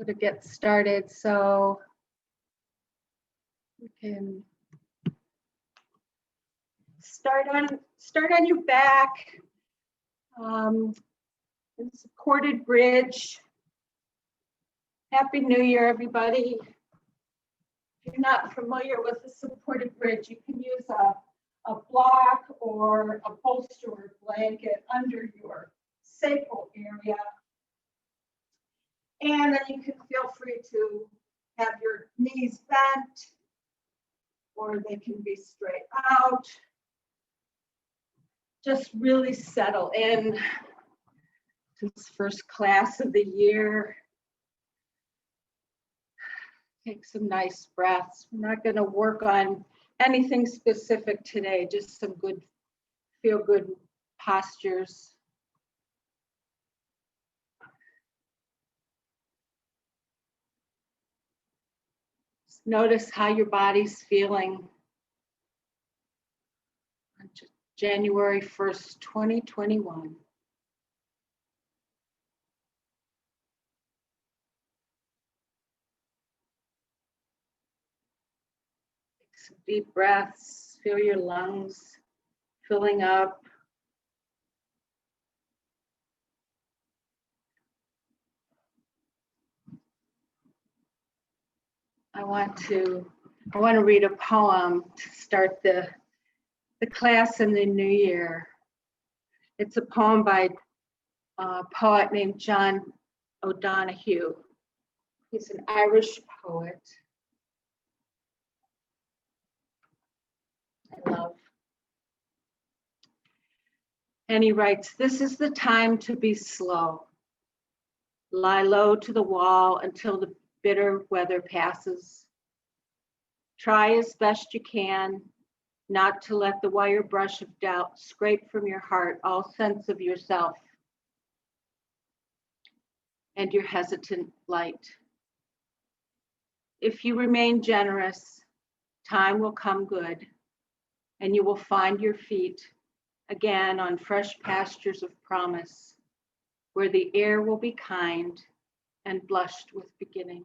to get started. So we can start on your back, in supported bridge. Happy New Year, everybody. If you're not familiar with the supported bridge, you can use a block or a bolster or blanket under your sacral area. And then you can feel free to have your knees bent, or they can be straight out. Just really settle in to this first class of the year. Take some nice breaths. We're not going to work on anything specific today, just some good, feel good postures. Just notice how your body's feeling on January 1st, 2021. Some deep breaths, feel your lungs filling up. I want to read a poem to start the class in the new year. It's a poem by a poet named John O'Donoghue. He's an Irish poet. I love. And he writes, "This is the time to be slow. Lie low to the wall until the bitter weather passes. Try as best you can not to let the wire brush of doubt scrape from your heart all sense of yourself and your hesitant light. If you remain generous, time will come good, and you will find your feet again on fresh pastures of promise, where the air will be kind and blushed with beginning."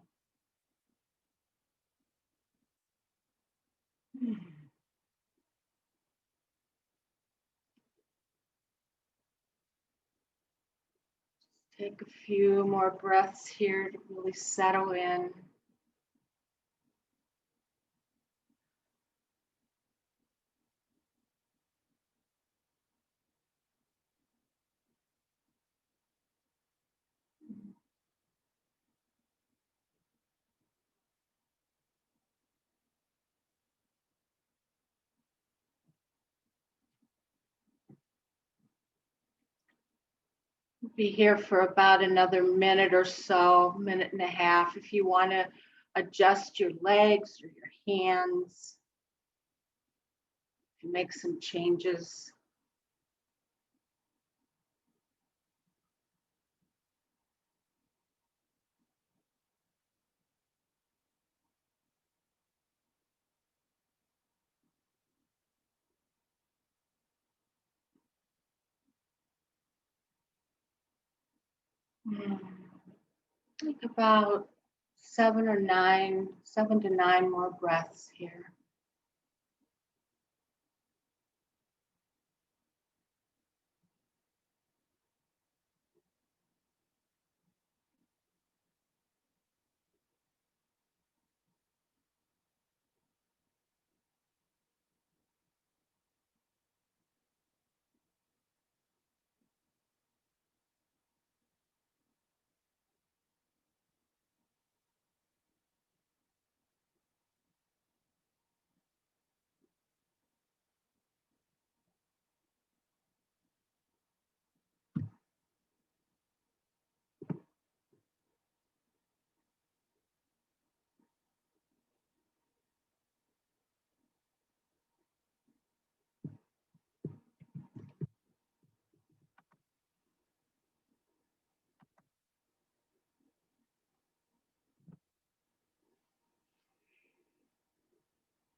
Take a few more breaths here to really settle in. Be here for about another minute or so, minute and a half. If you want to adjust your legs or your hands and make some changes. Take about 7 to 9 more breaths here.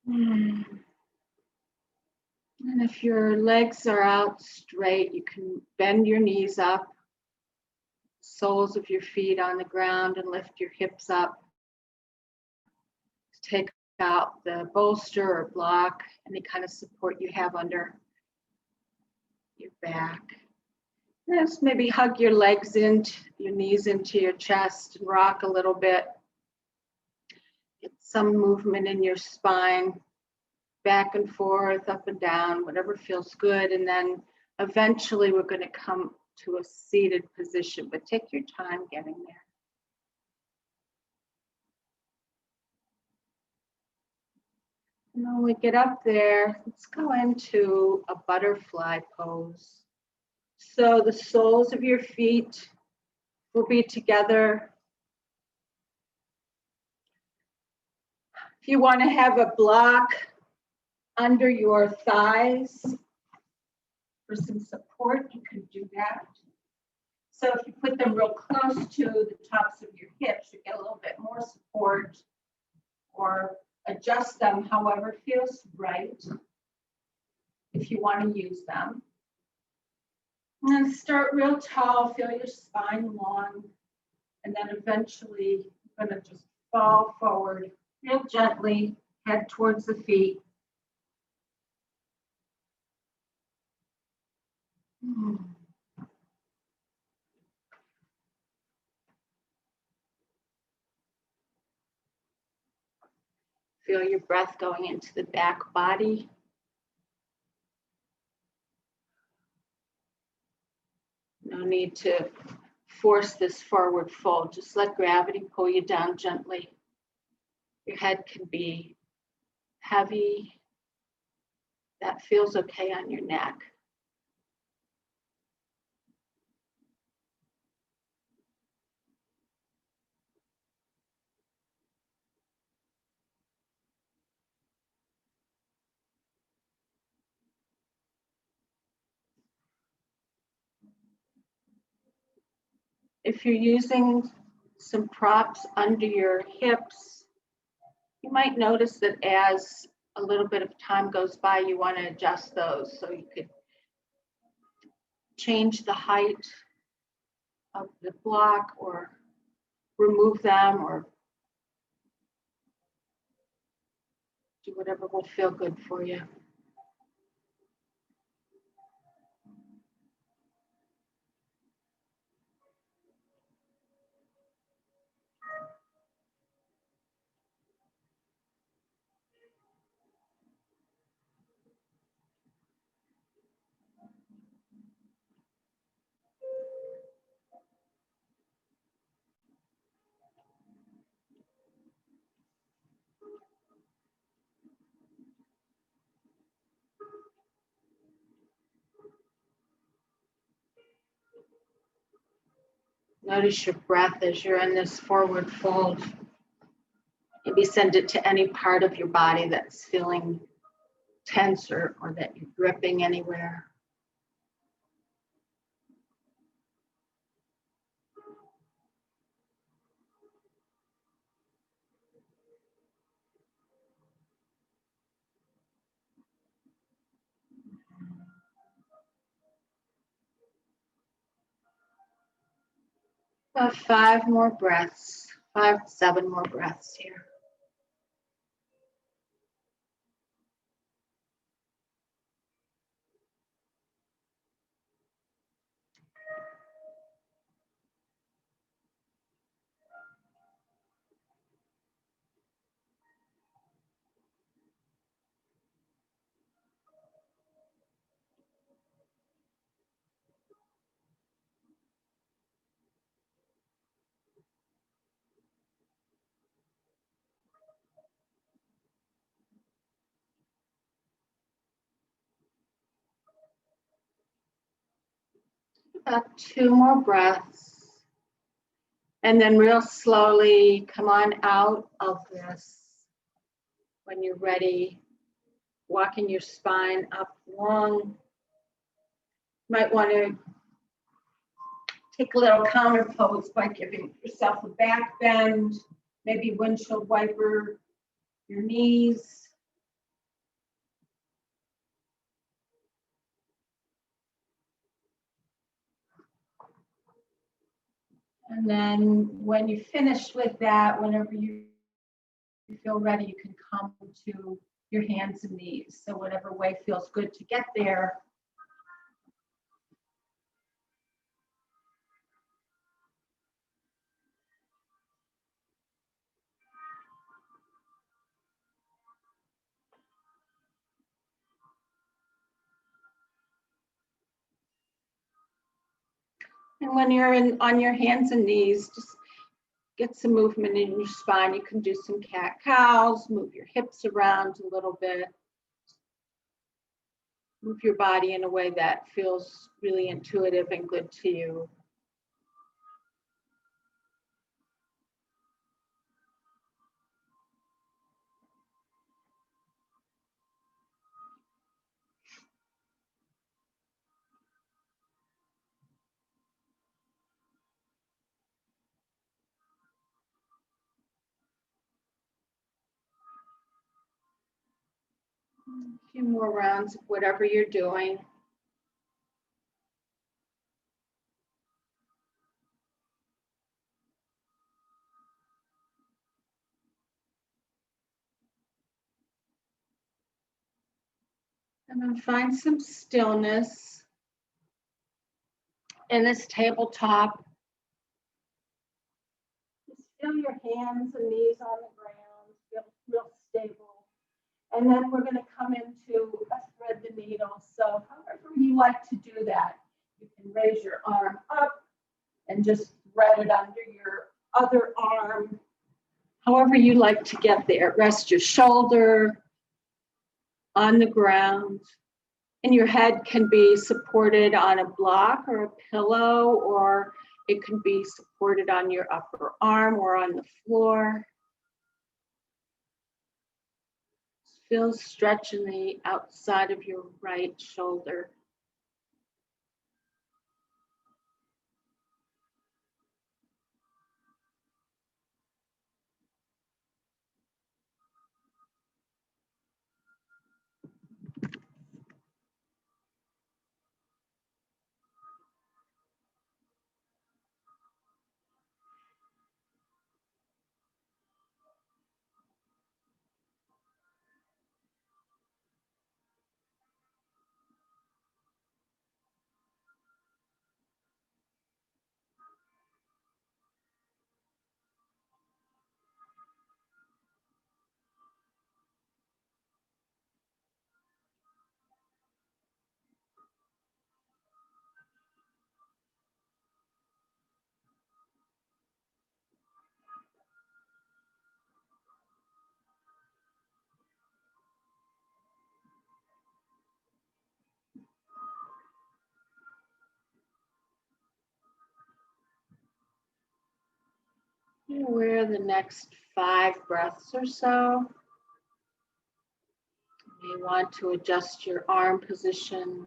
And if your legs are out straight, you can bend your knees up, soles of your feet on the ground and lift your hips up. Take out the bolster or block, any kind of support you have under your back. Just maybe hug your legs into your knees into your chest and rock a little bit. Get some movement in your spine, back and forth, up and down, whatever feels good. And then eventually we're going to come to a seated position, but take your time getting there. And when we get up there, let's go into a butterfly pose. So the soles of your feet will be together. If you want to have a block under your thighs for some support, you can do that. So if you put them real close to the tops of your hips, you get a little bit more support, or adjust them however feels right if you want to use them. And then start real tall, feel your spine long, and then eventually you're going to just fall forward real gently, head towards the feet. Feel your breath going into the back body. No need to force this forward fold. Just let gravity pull you down gently. Your head can be heavy. That feels okay on your neck. If you're using some props under your hips, you might notice that as a little bit of time goes by, you want to adjust those. So you could change the height of the block or remove them or do whatever will feel good for you. Notice your breath as you're in this forward fold. Maybe send it to any part of your body that's feeling tense or that you're gripping anywhere. About 5 more breaths, 5 to 7 more breaths here. About 2 more breaths. And then real slowly come on out of this. When you're ready, walking your spine up long. Might want to take a little counter pose by giving yourself a back bend, maybe windshield wiper your knees. And then when you finish with that, whenever you feel ready, you can come to your hands and knees. So whatever way feels good to get there. And when you're on your hands and knees, just get some movement in your spine. You can do some cat-cows, move your hips around a little bit. Move your body in a way that feels really intuitive and good to you. A few more rounds of whatever you're doing. And then find some stillness in this tabletop. Just feel your hands and knees on the ground, feel real stable. And then we're going to come into a thread the needle. So however you like to do that, you can raise your arm up and just thread it under your other arm. However you like to get there. Rest your shoulder on the ground. And your head can be supported on a block or a pillow, or it can be supported on your upper arm or on the floor. Feel stretch in the outside of your right shoulder. Where the next 5 breaths or so, you may want to adjust your arm position.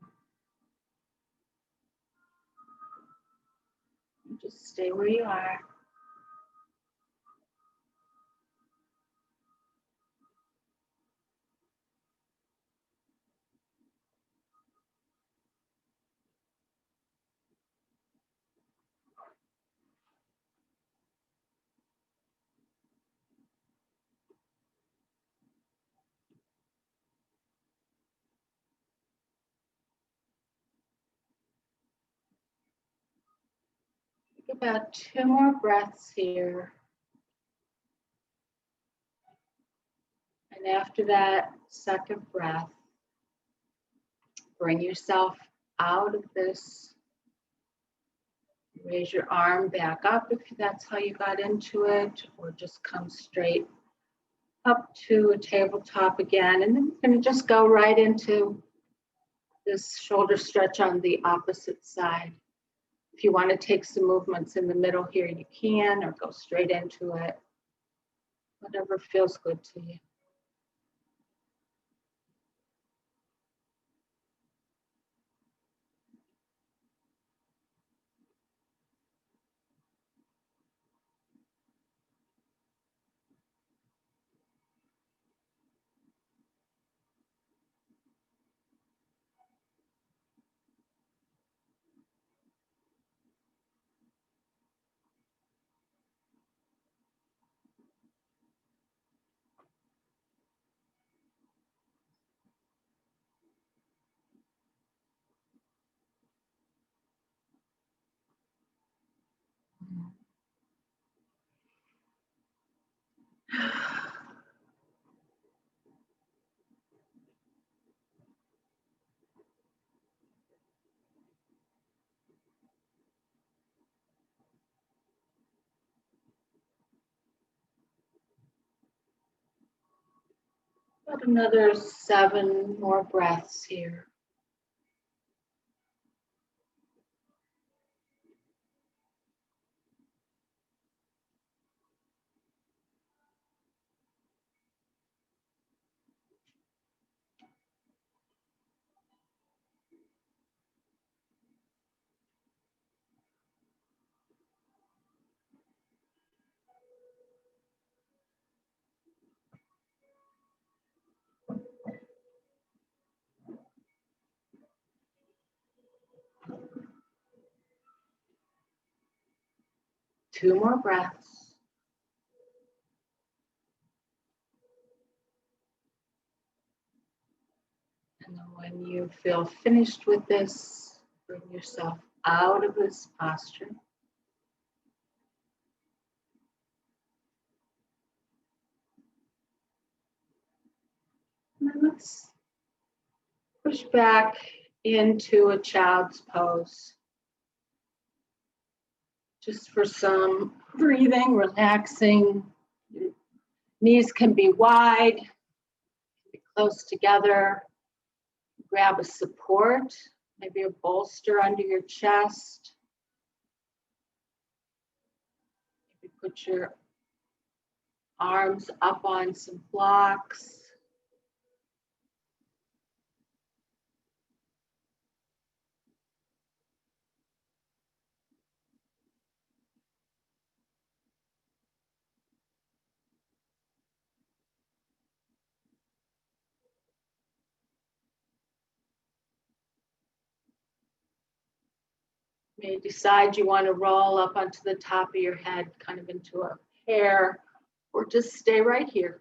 Just stay where you are. Take about 2 more breaths here. And after that second breath, bring yourself out of this. Raise your arm back up if that's how you got into it, or just come straight up to a tabletop again. And then we're going to just go right into this shoulder stretch on the opposite side. If you want to take some movements in the middle here, you can, or go straight into it. Whatever feels good to you. About another 7 more breaths here. Two more breaths. And then when you feel finished with this, bring yourself out of this posture. And then let's push back into a child's pose. Just for some breathing, relaxing. Your knees can be wide, be close together. Grab a support, maybe a bolster under your chest. Maybe put your arms up on some blocks. You may decide you want to roll up onto the top of your head, kind of into a hair, or just stay right here.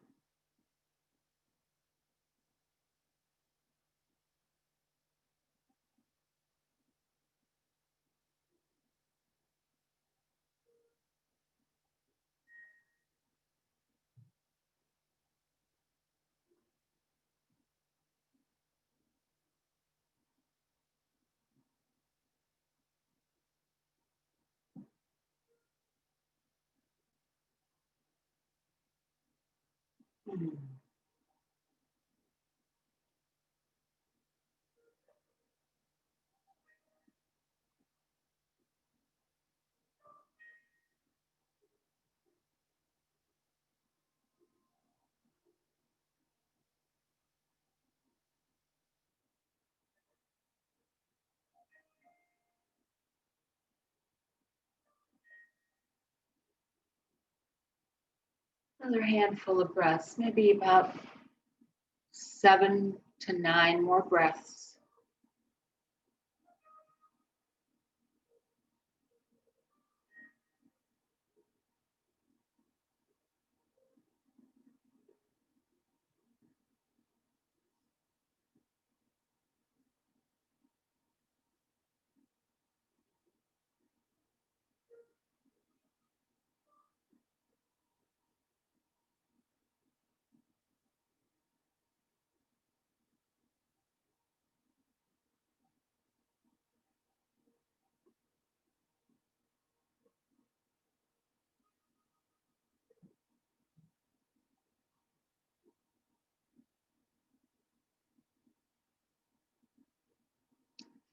Another handful of breaths, maybe about 7 to 9 more breaths.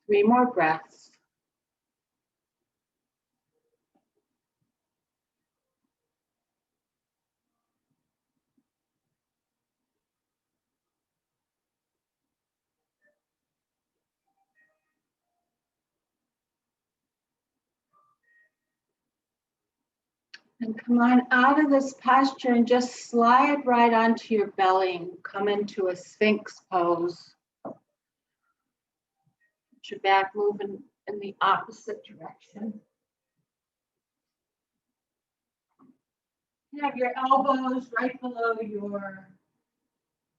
Three more breaths. And come on out of this posture and just slide right onto your belly and come into a Sphinx pose. Put your back moving in the opposite direction. You have your elbows right below your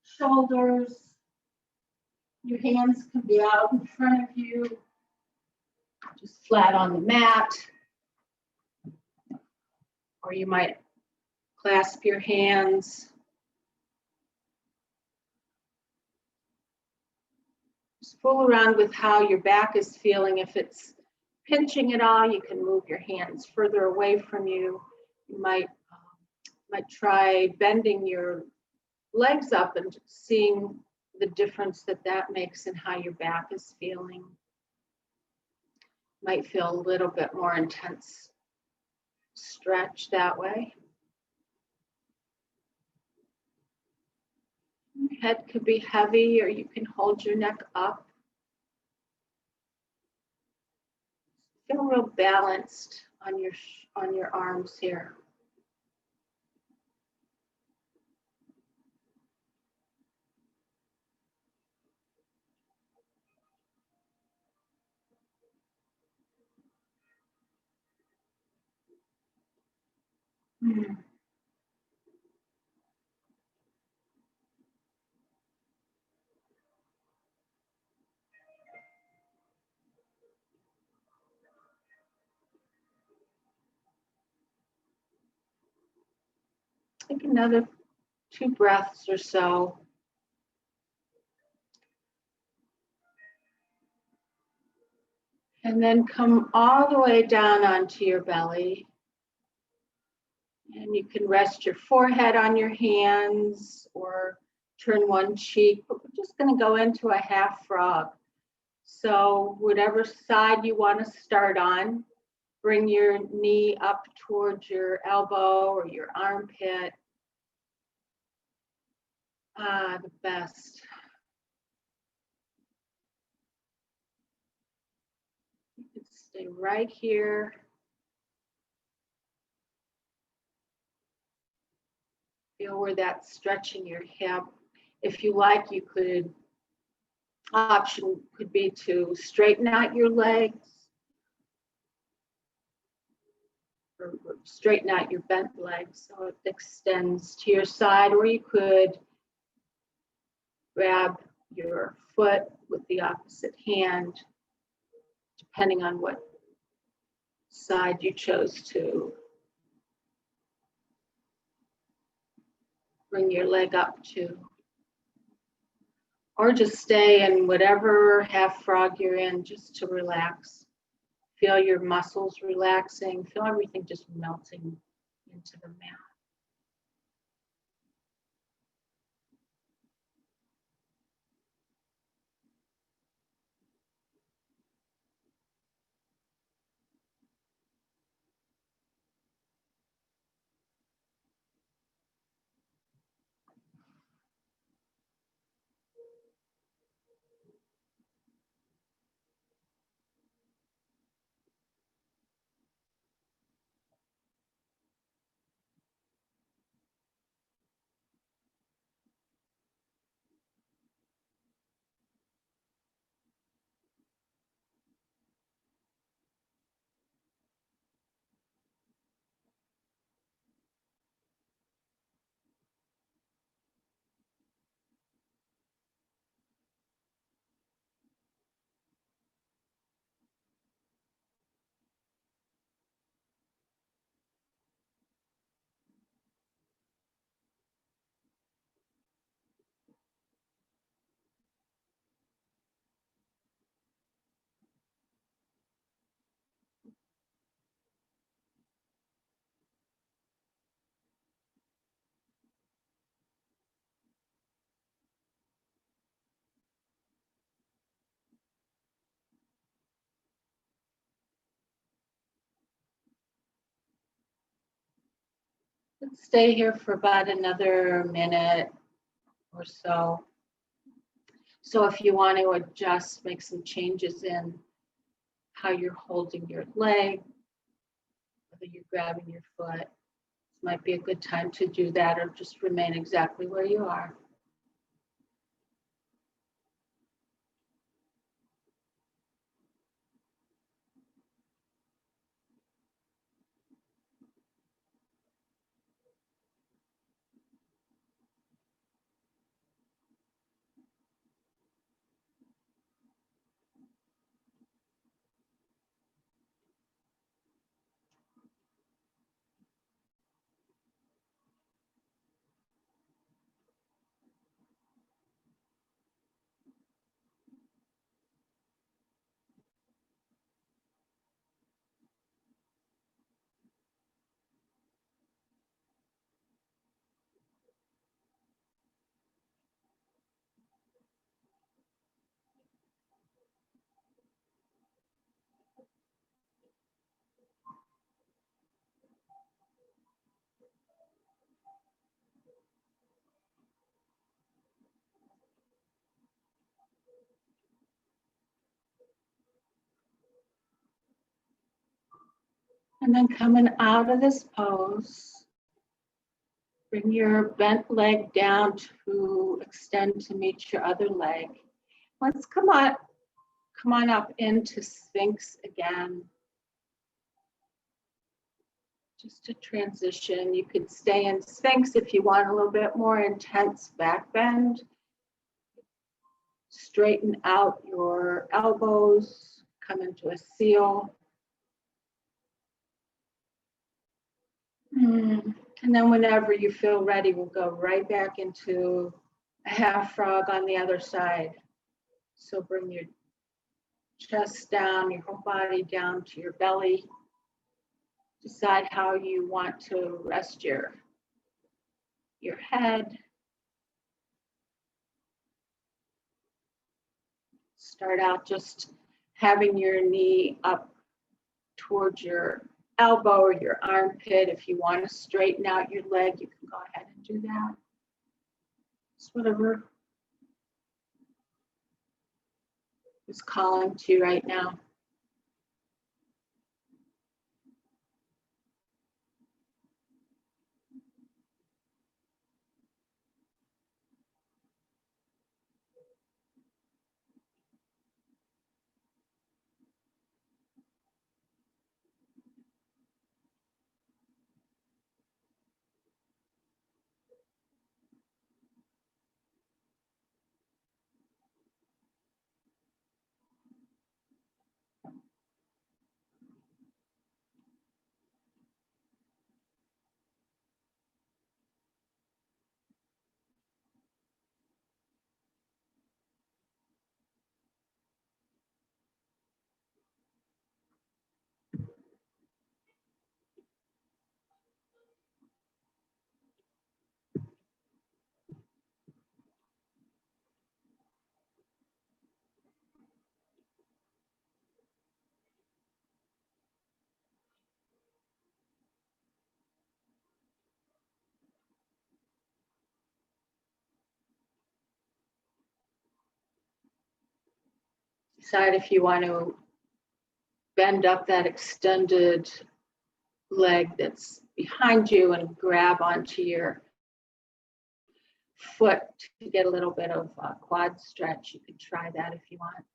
shoulders. Your hands can be out in front of you, just flat on the mat. Or you might clasp your hands. Just fool around with how your back is feeling. If it's pinching at all, you can move your hands further away from you. You might try bending your legs up and seeing the difference that that makes in how your back is feeling. Might feel a little bit more intense stretch that way. Head could be heavy, or you can hold your neck up. Feel real balanced on your arms here. Take another 2 breaths or so. And then come all the way down onto your belly. And you can rest your forehead on your hands or turn one cheek, but we're just going to go into a half frog. So whatever side you want to start on, bring your knee up towards your elbow or your armpit. The best. You can stay right here. Feel where that's stretching your hip. If you like, you could, option could be to straighten out your legs or straighten out your bent legs so it extends to your side, or you could grab your foot with the opposite hand, depending on what side you chose to bring your leg up to. Or just stay in whatever half frog you're in, just to relax. Feel your muscles relaxing, feel everything just melting into the mat. Let's stay here for about another minute or so. So if you want to adjust, make some changes in how you're holding your leg, whether you're grabbing your foot, this might be a good time to do that, or just remain exactly where you are. And then coming out of this pose, bring your bent leg down to extend to meet your other leg. Let's come on up into Sphinx again. Just a transition. You could stay in Sphinx if you want a little bit more intense back bend. Straighten out your elbows, come into a seal. And then whenever you feel ready, we'll go right back into a half frog on the other side. So bring your chest down, your whole body down to your belly. Decide how you want to rest your head. Start out just having your knee up towards your elbow or your armpit. If you want to straighten out your leg, you can go ahead and do that. It's whatever is calling to you right now. Decide if you want to bend up that extended leg that's behind you and grab onto your foot to get a little bit of quad stretch. You can try that if you want.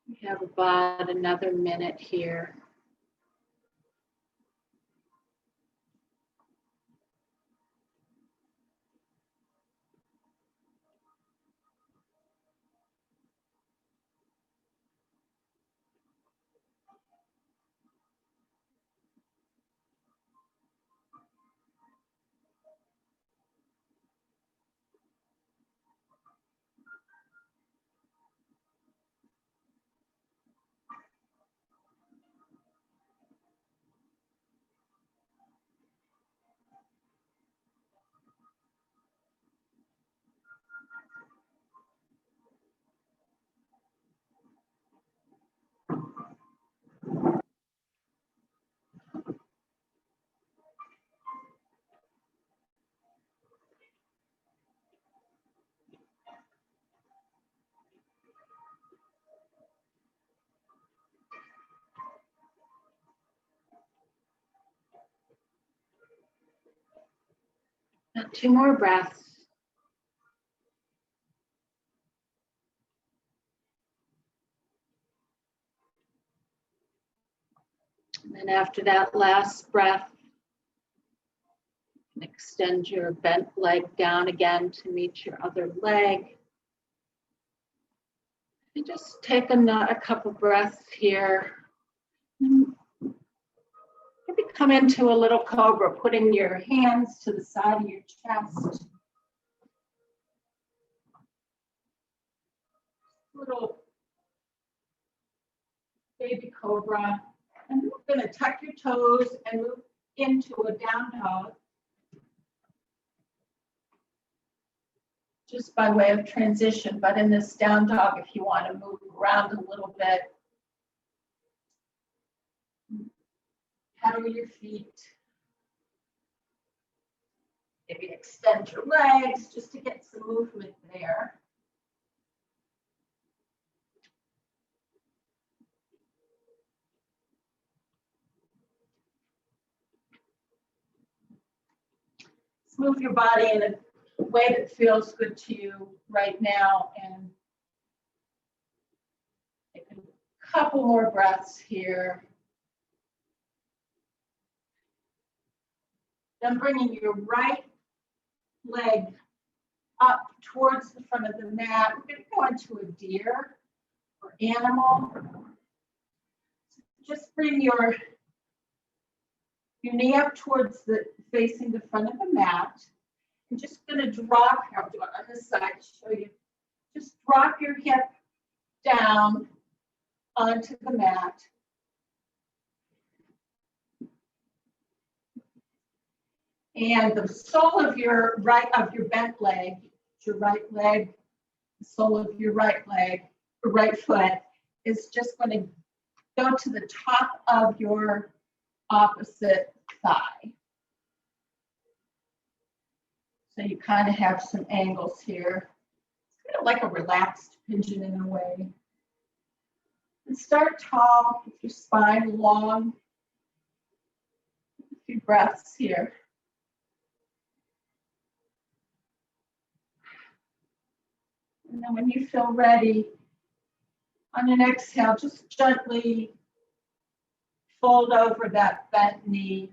We have about another minute here. Now, 2 more breaths. And then after that last breath, extend your bent leg down again to meet your other leg. And just take a couple breaths here. Maybe come into a little cobra, putting your hands to the side of your chest. Little baby cobra. And we're going to tuck your toes and move into a down dog. Just by way of transition, but in this down dog, if you want to move around a little bit, pedal your feet, maybe extend your legs just to get some movement there. move your body in a way that feels good to you right now, and take a couple more breaths here. Then bringing your right leg up towards the front of the mat. We're going to go into a deer or animal. Just bring your knee up towards facing the front of the mat. I'm just going to drop, I'll do it on this side to show you. Just drop your hip down onto the mat. And the sole of your bent leg, your right leg, the sole of your right leg, your right foot is just going to go to the top of your opposite thigh. So you kind of have some angles here. It's kind of like a relaxed pigeon in a way. And start tall with your spine long. A few breaths here. And then when you feel ready, on an exhale, just gently fold over that bent knee.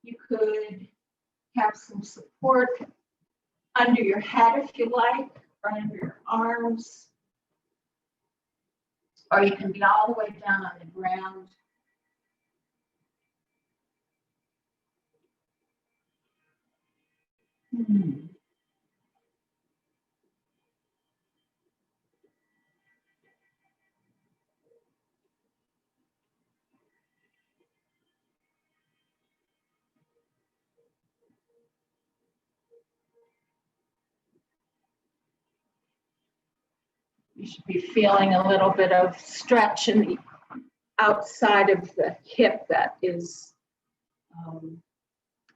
You could have some support under your head if you like, or under your arms. Or you can be all the way down on the ground. You should be feeling a little bit of stretch in the outside of the hip that is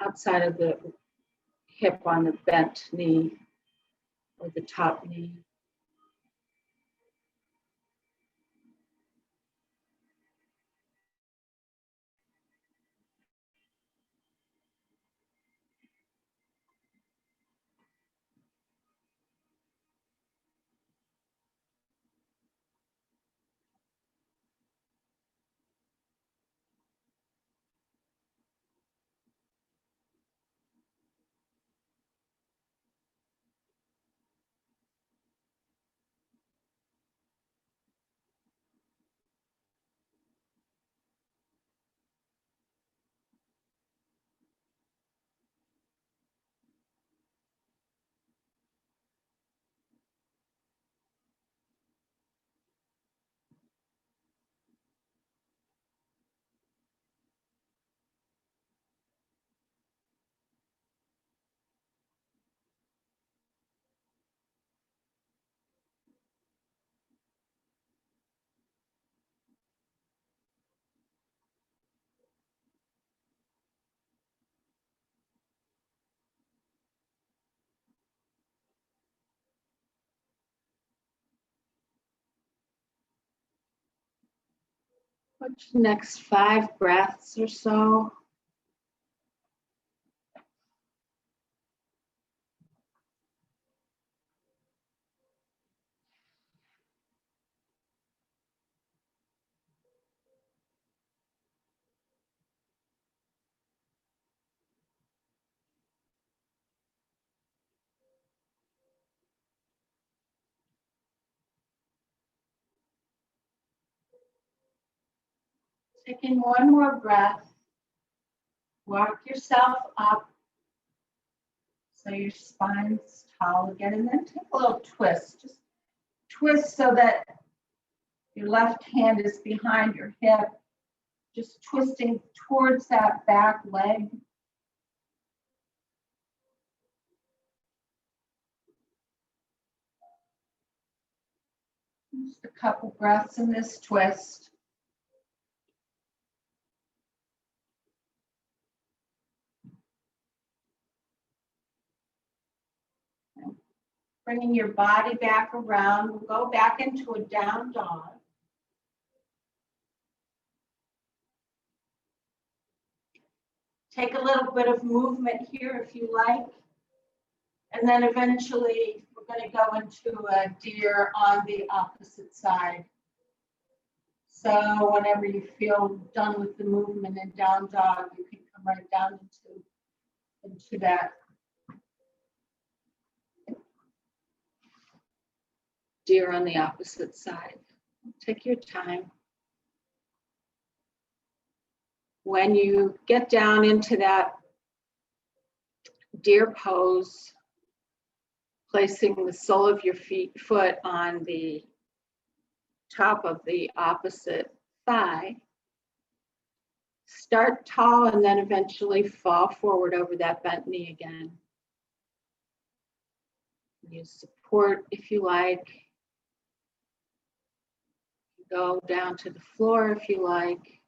outside of the hip on the bent knee or the top knee. Watch the next 5 breaths or so. Taking one more breath. Walk yourself up so your spine's tall again, and then take a little twist. Just twist so that your left hand is behind your hip, just twisting towards that back leg. Just a couple breaths in this twist. Bringing your body back around, we'll go back into a down dog. Take a little bit of movement here if you like. And then eventually we're going to go into a deer on the opposite side. So whenever you feel done with the movement in down dog, you can come right down into that deer on the opposite side. Take your time. When you get down into that deer pose, placing the sole of your foot on the top of the opposite thigh, start tall and then eventually fall forward over that bent knee again. Use support if you like. Go down to the floor if you like.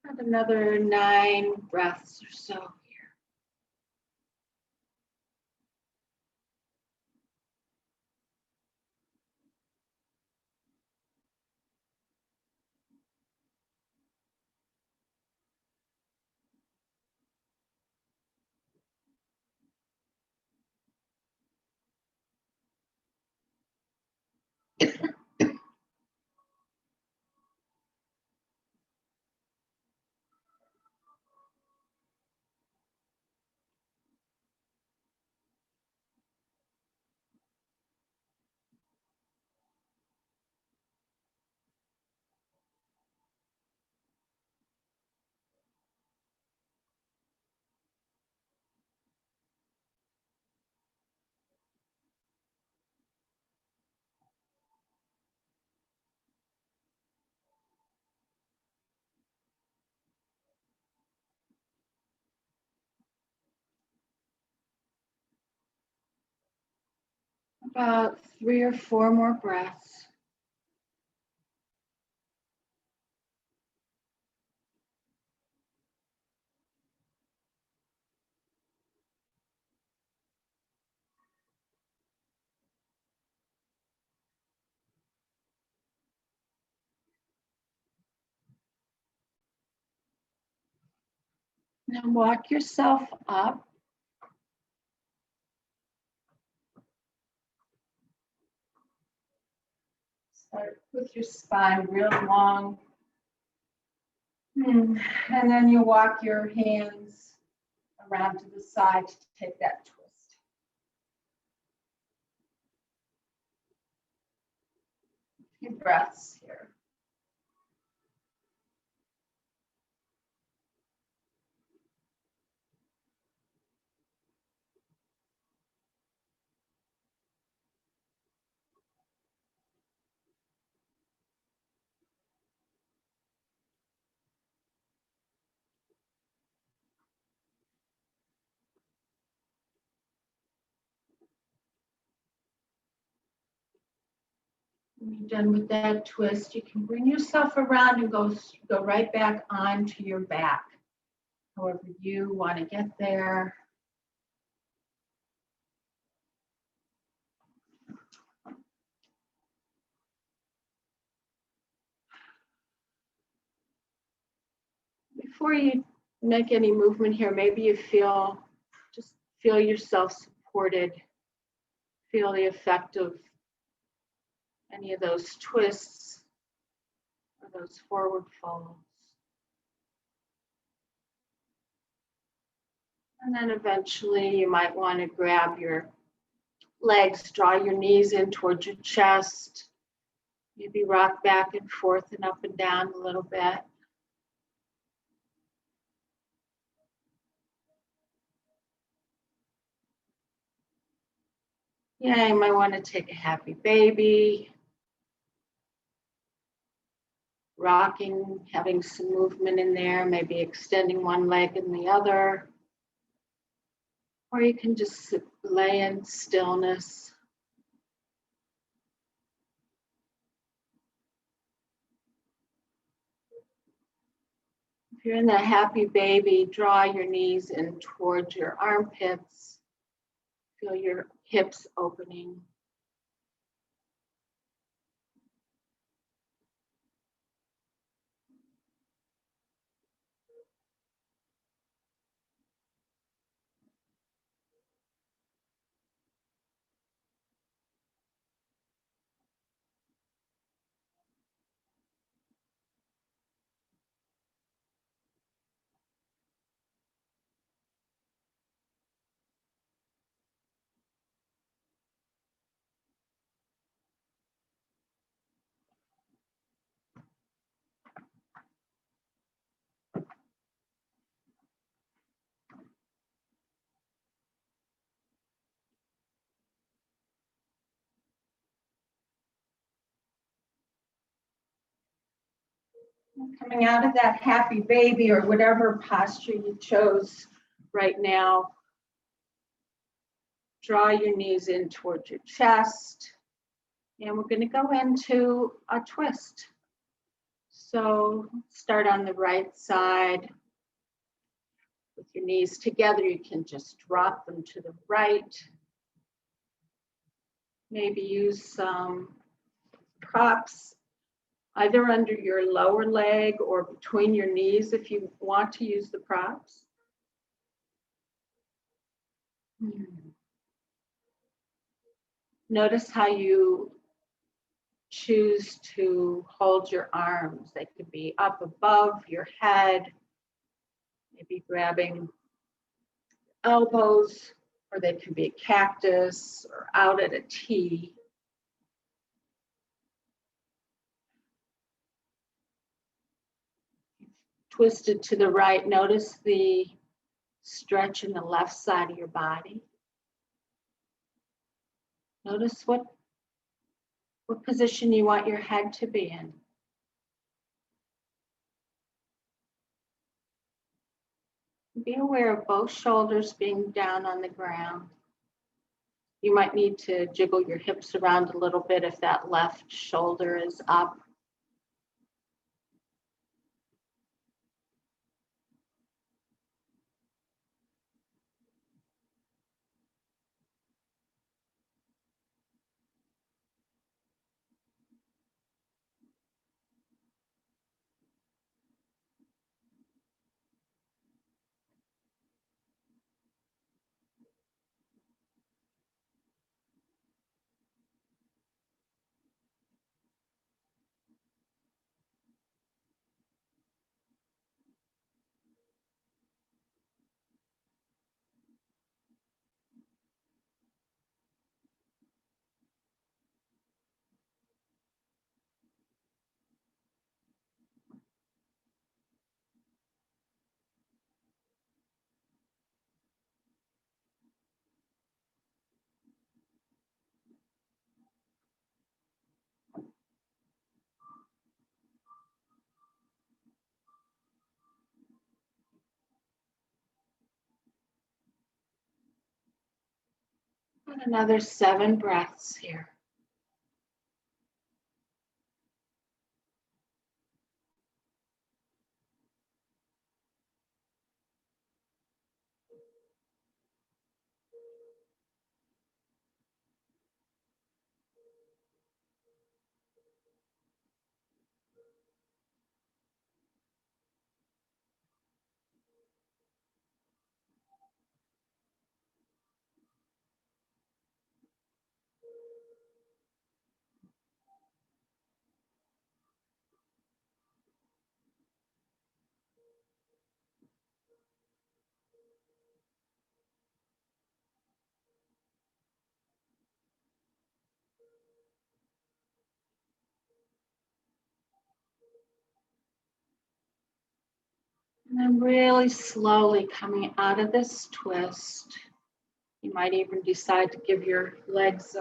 And another 9 breaths or so here. About 3 or 4 more breaths. Now walk yourself up. Start with your spine real long. And then you walk your hands around to the side to take that twist. A few breaths here. When you're done with that twist, you can bring yourself around and go right back onto your back. however you want to get there. Before you make any movement here, maybe you just feel yourself supported. Feel the effect of any of those twists or those forward folds. And then eventually you might want to grab your legs, draw your knees in towards your chest, maybe rock back and forth and up and down a little bit. Yeah, you might want to take a happy baby, rocking, having some movement in there, maybe extending one leg and the other. Or you can just lay in stillness. If you're in the happy baby, draw your knees in towards your armpits. Feel your hips opening. Coming out of that happy baby or whatever posture you chose right now, draw your knees in towards your chest. And we're going to go into a twist. So start on the right side. With your knees together, you can just drop them to the right. Maybe use some props either under your lower leg or between your knees if you want to use the props. Notice how you choose to hold your arms. They could be up above your head, maybe grabbing elbows, or they can be a cactus or out at a T. Twisted to the right, notice the stretch in the left side of your body. Notice what position you want your head to be in. Be aware of both shoulders being down on the ground. You might need to jiggle your hips around a little bit if that left shoulder is up. And another 7 breaths here. then really slowly coming out of this twist. You might even decide to give your legs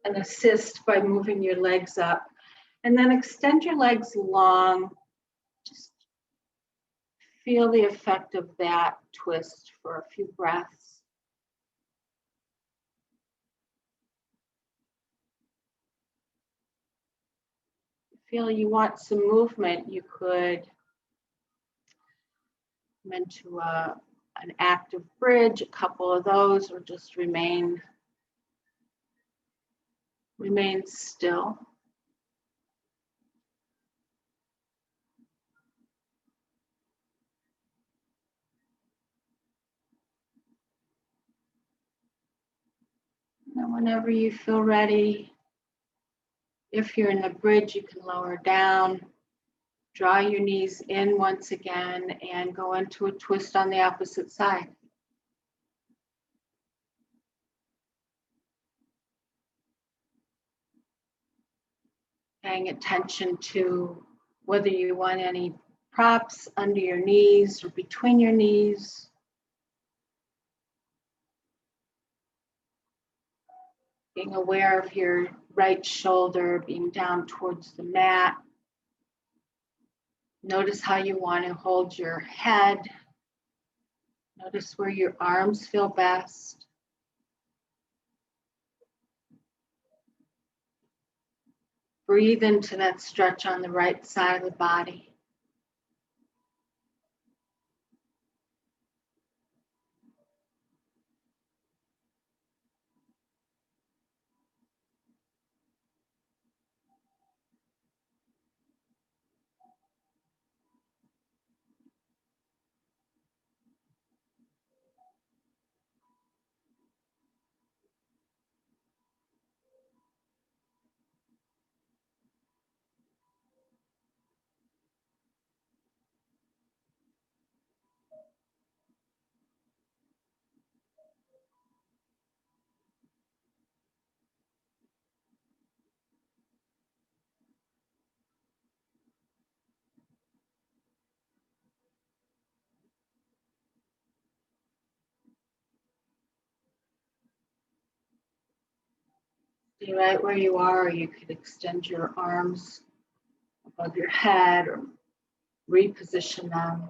an assist by moving your legs up. And then extend your legs long. Just feel the effect of that twist for a few breaths. Feel you want some movement, you could come into an active bridge, a couple of those, or just remain still. And whenever you feel ready, if you're in the bridge, you can lower down. Draw your knees in once again and go into a twist on the opposite side. Paying attention to whether you want any props under your knees or between your knees. Being aware of your right shoulder being down towards the mat. Notice how you want to hold your head. Notice where your arms feel best. Breathe into that stretch on the right side of the body. Stay right where you are, or you could extend your arms above your head or reposition them.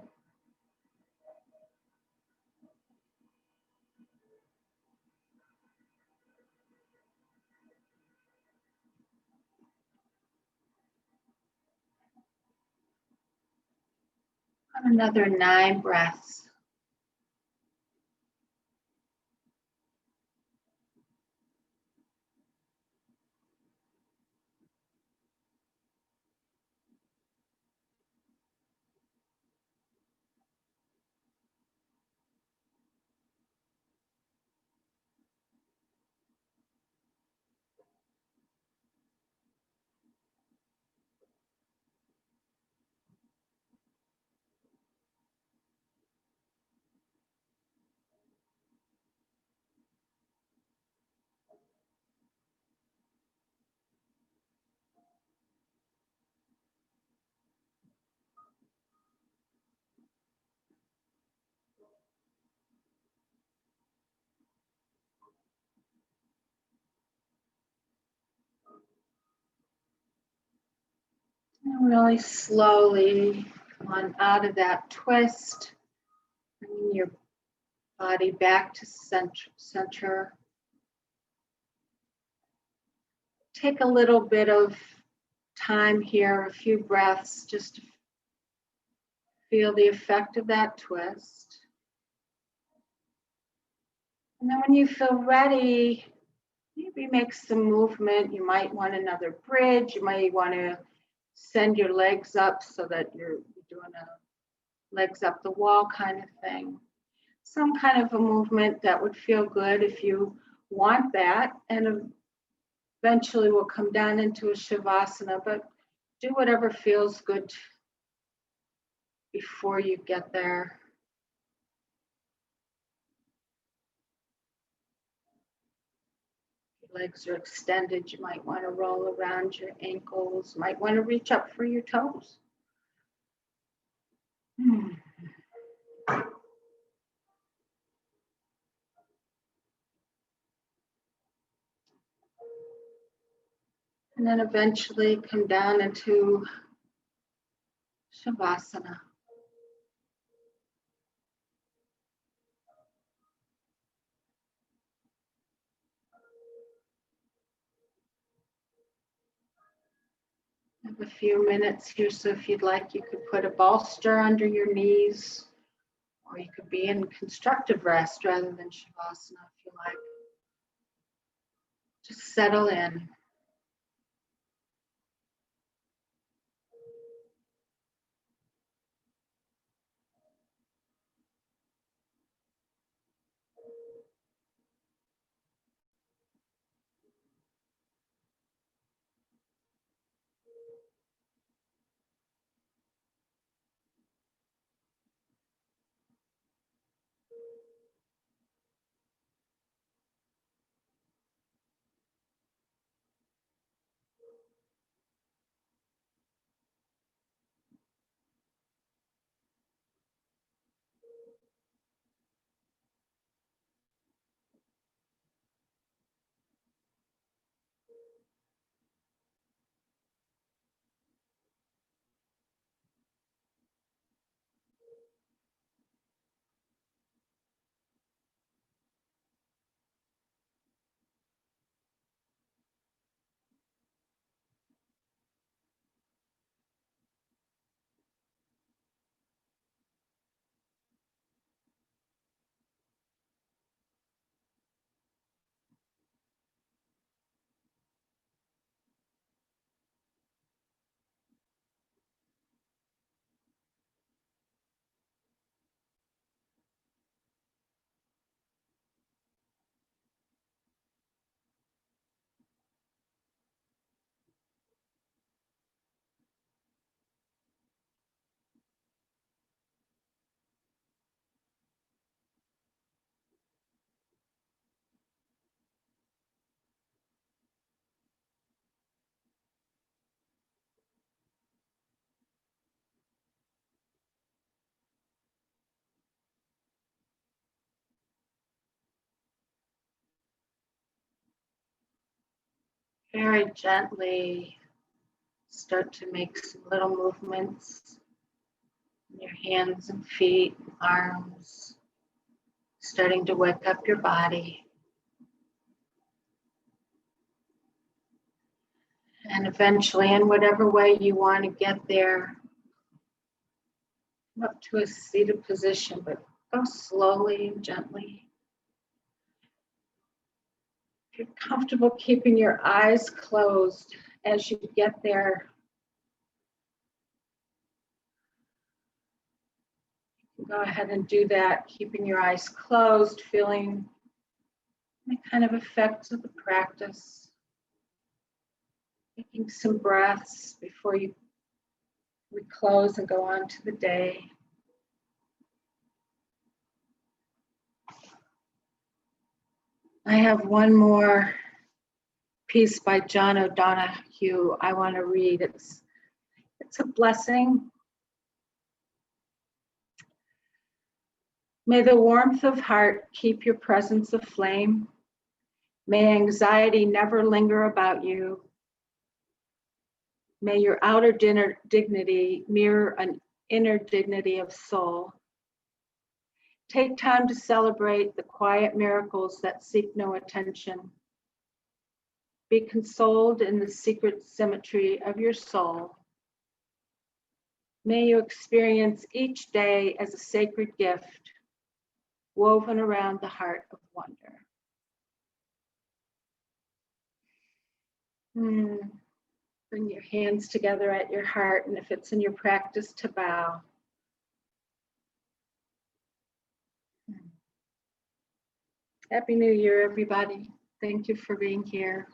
Another 9 breaths. And really slowly come on out of that twist, bringing your body back to center. Take a little bit of time here, a few breaths, just to feel the effect of that twist. And then when you feel ready, maybe make some movement. You might want another bridge. You might want to send your legs up so that you're doing a legs up the wall kind of thing. Some kind of a movement that would feel good if you want that. And eventually we'll come down into a Shavasana, but do whatever feels good before you get there. Legs are extended, you might want to roll around your ankles, might want to reach up for your toes. And then eventually come down into Shavasana. I have a few minutes here, so if you'd like, you could put a bolster under your knees, or you could be in constructive rest rather than Shavasana if you like. Just settle in. Very gently start to make some little movements in your hands and feet, arms, starting to wake up your body. And eventually, in whatever way you want to get there, come up to a seated position, but go slowly and gently. If you're comfortable keeping your eyes closed as you get there, you can go ahead and do that, keeping your eyes closed, feeling the kind of effects of the practice. Taking some breaths before we close and go on to the day. I have one more piece by John O'Donohue I want to read. It's a blessing. May the warmth of heart keep your presence aflame. May anxiety never linger about you. May your outer dignity mirror an inner dignity of soul. Take time to celebrate the quiet miracles that seek no attention. Be consoled in the secret symmetry of your soul. May you experience each day as a sacred gift woven around the heart of wonder. Bring your hands together at your heart, and if it's in your practice, to bow. Happy New Year, everybody. Thank you for being here.